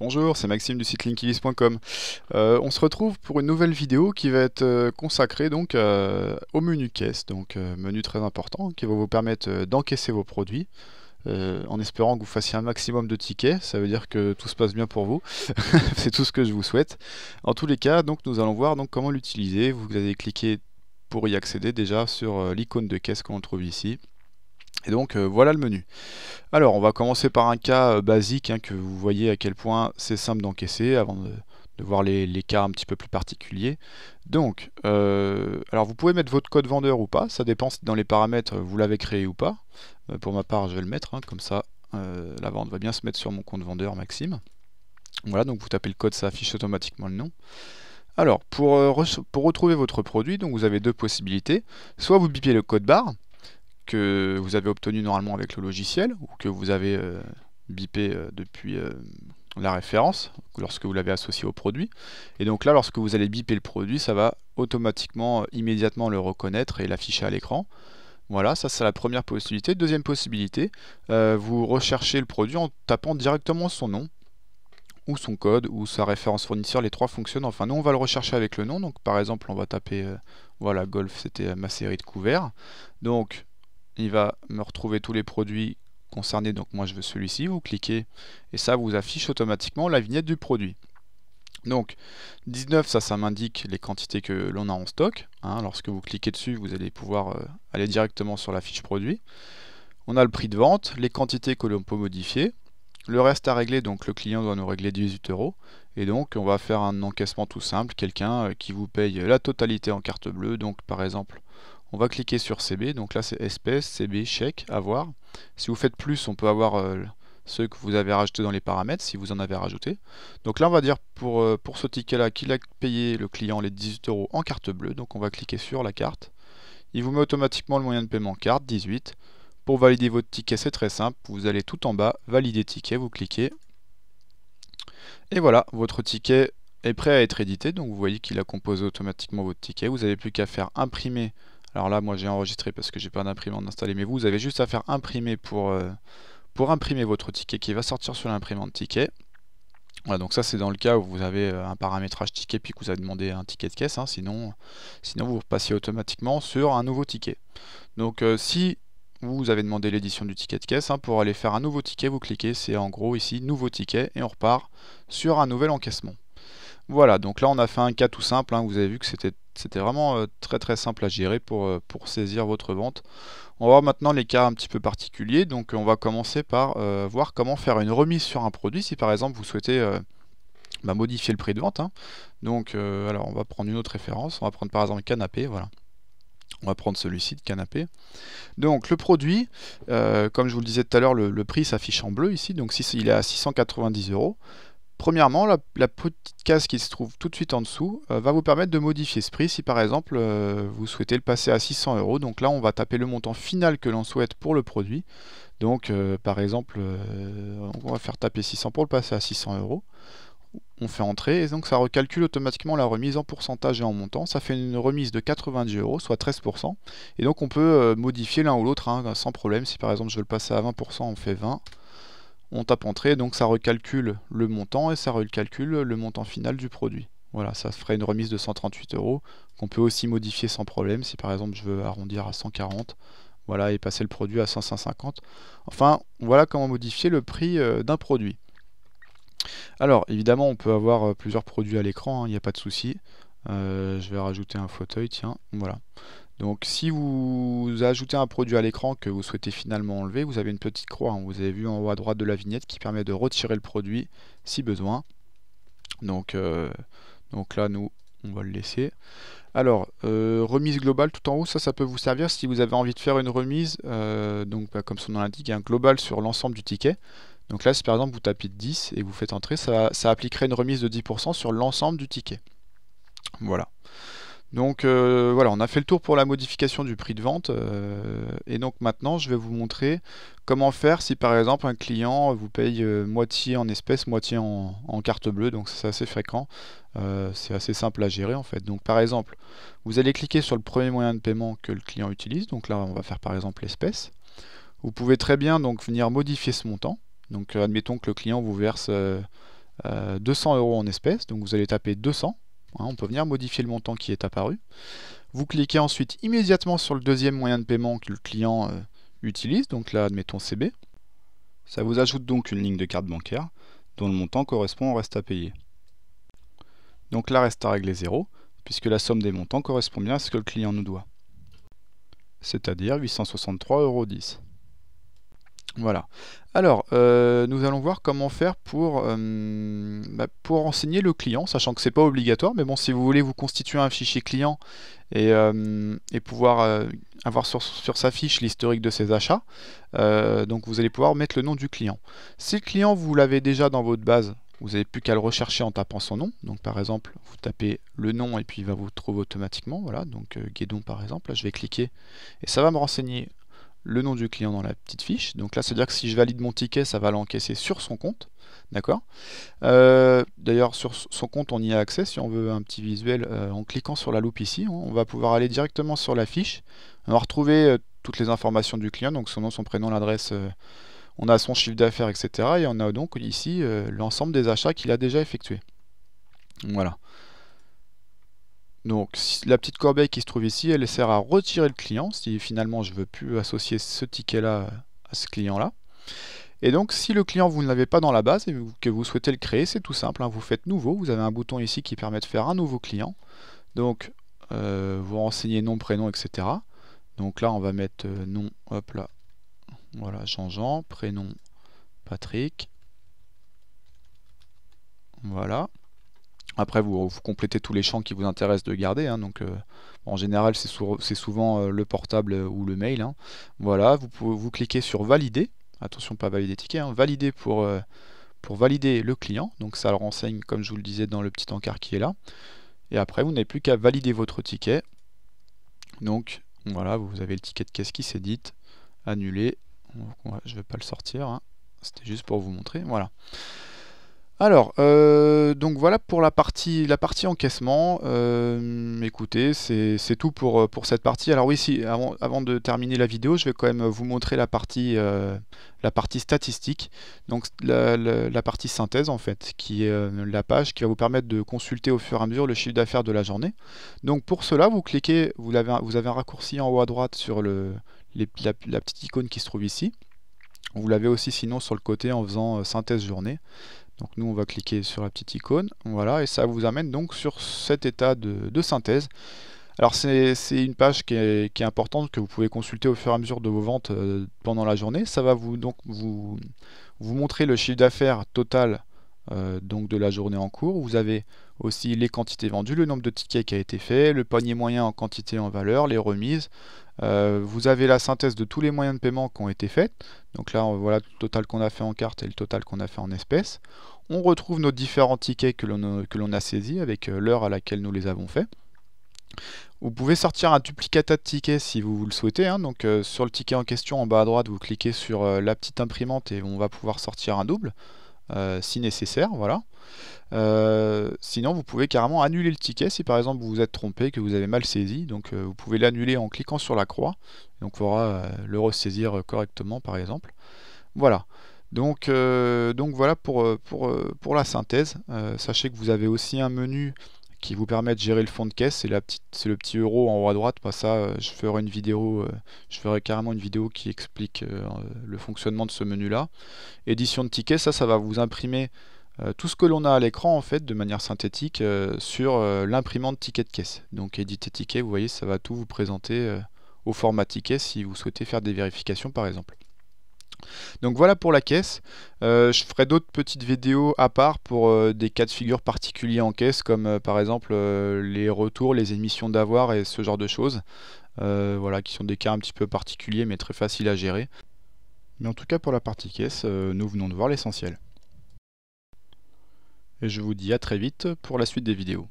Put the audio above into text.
Bonjour, c'est Maxime du site linkivis.com. On se retrouve pour une nouvelle vidéo qui va être consacrée donc au menu caisse, donc menu très important qui va vous permettre d'encaisser vos produits en espérant que vous fassiez un maximum de tickets. Ça veut dire que tout se passe bien pour vous. C'est tout ce que je vous souhaite. En tous les cas, donc nous allons voir donc comment l'utiliser. Vous allez cliquer pour y accéder déjà sur l'icône de caisse qu'on trouve ici. Et donc voilà le menu. Alors on va commencer par un cas basique, hein, que vous voyez à quel point c'est simple d'encaisser avant de voir les cas un petit peu plus particuliers. Donc, alors vous pouvez mettre votre code vendeur ou pas, ça dépend si dans les paramètres vous l'avez créé ou pas. Pour ma part je vais le mettre, hein, comme ça la vente va bien se mettre sur mon compte vendeur Maxime. Voilà, donc vous tapez le code, ça affiche automatiquement le nom. Alors pour retrouver votre produit, donc vous avez deux possibilités. Soit vous bipez le code barre que vous avez obtenu normalement avec le logiciel ou que vous avez bipé depuis la référence lorsque vous l'avez associé au produit. Et donc là, lorsque vous allez biper le produit, ça va automatiquement, immédiatement le reconnaître et l'afficher à l'écran. Voilà, ça c'est la première possibilité. Deuxième possibilité, vous recherchez le produit en tapant directement son nom ou son code ou sa référence fournisseur, les trois fonctionnent. Enfin, nous on va le rechercher avec le nom. Donc par exemple, on va taper voilà, Golf, c'était ma série de couverts. Donc il va me retrouver tous les produits concernés, donc moi je veux celui-ci, vous cliquez et ça vous affiche automatiquement la vignette du produit. Donc 19, ça m'indique les quantités que l'on a en stock, hein. Lorsque vous cliquez dessus, vous allez pouvoir aller directement sur la fiche produit. On a le prix de vente, les quantités que l'on peut modifier, le reste à régler, donc le client doit nous régler 18 €, et donc on va faire un encaissement tout simple, quelqu'un qui vous paye la totalité en carte bleue. Donc par exemple, on va cliquer sur CB, donc là c'est espèce, CB, chèque, avoir. Si vous faites plus, on peut avoir ceux que vous avez rajoutés dans les paramètres, si vous en avez rajouté. Donc là on va dire pour ce ticket là qu'il a payé le client les 18 € en carte bleue, donc on va cliquer sur la carte. Il vous met automatiquement le moyen de paiement carte, 18. Pour valider votre ticket, c'est très simple, vous allez tout en bas, valider ticket, vous cliquez. Et voilà, votre ticket est prêt à être édité, donc vous voyez qu'il a composé automatiquement votre ticket. Vous n'avez plus qu'à faire imprimer. Alors là, moi j'ai enregistré parce que j'ai pas d'imprimante installée, mais vous avez juste à faire imprimer pour imprimer votre ticket qui va sortir sur l'imprimante ticket. Voilà, donc ça c'est dans le cas où vous avez un paramétrage ticket puis que vous avez demandé un ticket de caisse, hein, sinon vous repassez automatiquement sur un nouveau ticket. Donc si vous avez demandé l'édition du ticket de caisse, hein, pour aller faire un nouveau ticket, vous cliquez, c'est en gros ici, nouveau ticket, et on repart sur un nouvel encaissement. Voilà, donc là on a fait un cas tout simple, hein, vous avez vu que c'était vraiment très simple à gérer pour saisir votre vente. On va voir maintenant les cas un petit peu particuliers, donc on va commencer par voir comment faire une remise sur un produit si par exemple vous souhaitez modifier le prix de vente, hein. Donc alors on va prendre une autre référence, on va prendre par exemple canapé, voilà. On va prendre celui-ci de canapé. Donc le produit, comme je vous le disais tout à l'heure, le prix s'affiche en bleu ici, donc si il est à 690 €. Premièrement, la petite case qui se trouve tout de suite en dessous va vous permettre de modifier ce prix si par exemple vous souhaitez le passer à 600 €. Donc là on va taper le montant final que l'on souhaite pour le produit. Donc par exemple on va faire taper 600 pour le passer à 600 €. On fait entrer et donc ça recalcule automatiquement la remise en pourcentage et en montant. Ça fait une remise de 90 €, soit 13%. Et donc on peut modifier l'un ou l'autre, hein, sans problème. Si par exemple je veux le passer à 20%, on fait 20. On tape entrée, donc ça recalcule le montant et ça recalcule le montant final du produit. Voilà, ça ferait une remise de 138 € qu'on peut aussi modifier sans problème. Si par exemple je veux arrondir à 140, voilà, et passer le produit à 550. Enfin, voilà comment modifier le prix d'un produit. Alors, évidemment, on peut avoir plusieurs produits à l'écran, hein, il n'y a pas de souci. Je vais rajouter un fauteuil, tiens, voilà. Donc, si vous ajoutez un produit à l'écran que vous souhaitez finalement enlever, vous avez une petite croix, hein, vous avez vu en haut à droite de la vignette qui permet de retirer le produit si besoin. Donc là, nous, on va le laisser. Alors, remise globale tout en haut, ça peut vous servir si vous avez envie de faire une remise, comme son nom l'indique, un global sur l'ensemble du ticket. Donc là, si par exemple vous tapez 10 et vous faites entrer, ça appliquerait une remise de 10% sur l'ensemble du ticket. Voilà. Donc voilà, on a fait le tour pour la modification du prix de vente. Et donc maintenant, je vais vous montrer comment faire si par exemple un client vous paye moitié en espèces, moitié en carte bleue. Donc c'est assez fréquent. C'est assez simple à gérer en fait. Donc par exemple, vous allez cliquer sur le premier moyen de paiement que le client utilise. Donc là, on va faire par exemple l'espèce. Vous pouvez très bien donc venir modifier ce montant. Donc admettons que le client vous verse 200 € en espèces, donc vous allez taper 200, hein, on peut venir modifier le montant qui est apparu. Vous cliquez ensuite immédiatement sur le deuxième moyen de paiement que le client utilise, donc là admettons CB. Ça vous ajoute donc une ligne de carte bancaire dont le montant correspond au reste à payer. Donc là reste à régler 0, puisque la somme des montants correspond bien à ce que le client nous doit, c'est-à-dire 863,10 €. Voilà. Alors, nous allons voir comment faire pour renseigner le client, sachant que c'est pas obligatoire, mais bon, si vous voulez vous constituer un fichier client et pouvoir avoir sur sa fiche l'historique de ses achats, donc vous allez pouvoir mettre le nom du client. Si le client, vous l'avez déjà dans votre base, vous n'avez plus qu'à le rechercher en tapant son nom. Donc par exemple, vous tapez le nom et puis il va vous trouver automatiquement. Voilà, donc Guédon par exemple, là je vais cliquer et ça va me renseigner le nom du client dans la petite fiche. Donc là, c'est-à-dire que si je valide mon ticket, ça va l'encaisser sur son compte. D'accord. D'ailleurs, sur son compte, on y a accès si on veut un petit visuel en cliquant sur la loupe ici. On va pouvoir aller directement sur la fiche. On va retrouver toutes les informations du client, donc son nom, son prénom, l'adresse, on a son chiffre d'affaires, etc. Et on a donc ici l'ensemble des achats qu'il a déjà effectués. Voilà. Donc la petite corbeille qui se trouve ici, elle sert à retirer le client si finalement je ne veux plus associer ce ticket-là à ce client-là. Et donc si le client vous ne l'avez pas dans la base et que vous souhaitez le créer, c'est tout simple, hein, vous faites nouveau, vous avez un bouton ici qui permet de faire un nouveau client. Donc vous renseignez nom, prénom, etc. Donc là on va mettre nom, hop là, voilà, Jean-Jean, prénom Patrick. Voilà. Après, vous complétez tous les champs qui vous intéressent de garder, hein, donc en général, c'est souvent le portable ou le mail, hein. Voilà, vous cliquez sur valider. Attention, pas valider ticket, hein, valider pour valider le client. Donc ça le renseigne, comme je vous le disais, dans le petit encart qui est là. Et après, vous n'avez plus qu'à valider votre ticket. Donc voilà, vous avez le ticket de caisse qui s'édite, annulé. Je ne vais pas le sortir, hein. C'était juste pour vous montrer. Voilà. Alors, donc voilà pour la partie encaissement. Écoutez, c'est tout pour cette partie. Alors oui, si, avant de terminer la vidéo, je vais quand même vous montrer la partie statistique, donc la partie synthèse en fait, qui est la page qui va vous permettre de consulter au fur et à mesure le chiffre d'affaires de la journée. Donc pour cela, vous cliquez, vous avez un raccourci en haut à droite sur la petite icône qui se trouve ici. Vous l'avez aussi sinon sur le côté en faisant synthèse journée. Donc nous on va cliquer sur la petite icône, voilà, et ça vous amène donc sur cet état de synthèse. Alors c'est une page qui est importante, que vous pouvez consulter au fur et à mesure de vos ventes pendant la journée. Ça va vous montrer le chiffre d'affaires total donc de la journée en cours. Vous avez aussi les quantités vendues, le nombre de tickets qui a été fait, le panier moyen en quantité et en valeur, les remises. Vous avez la synthèse de tous les moyens de paiement qui ont été faits. Donc là, voilà le total qu'on a fait en carte et le total qu'on a fait en espèces. On retrouve nos différents tickets que l'on a saisis avec l'heure à laquelle nous les avons faits. Vous pouvez sortir un duplicata de tickets si vous le souhaitez, hein. Donc sur le ticket en question, en bas à droite, vous cliquez sur la petite imprimante et on va pouvoir sortir un double. Si nécessaire, voilà. Sinon, vous pouvez carrément annuler le ticket si par exemple vous vous êtes trompé, que vous avez mal saisi. Donc vous pouvez l'annuler en cliquant sur la croix. Donc il faudra le ressaisir correctement par exemple. Voilà. Donc voilà pour la synthèse. Sachez que vous avez aussi un menu qui vous permet de gérer le fond de caisse. C'est le petit euro en haut à droite. Pas ça, je ferai une vidéo, je ferai carrément une vidéo qui explique le fonctionnement de ce menu-là. Édition de tickets, ça va vous imprimer tout ce que l'on a à l'écran en fait de manière synthétique sur l'imprimante ticket de caisse. Donc éditer ticket, vous voyez, ça va tout vous présenter au format ticket si vous souhaitez faire des vérifications par exemple. Donc voilà pour la caisse. Je ferai d'autres petites vidéos à part pour des cas de figure particuliers en caisse, comme par exemple les retours, les émissions d'avoir et ce genre de choses. Voilà, qui sont des cas un petit peu particuliers mais très faciles à gérer. Mais en tout cas pour la partie caisse, nous venons de voir l'essentiel. Et je vous dis à très vite pour la suite des vidéos.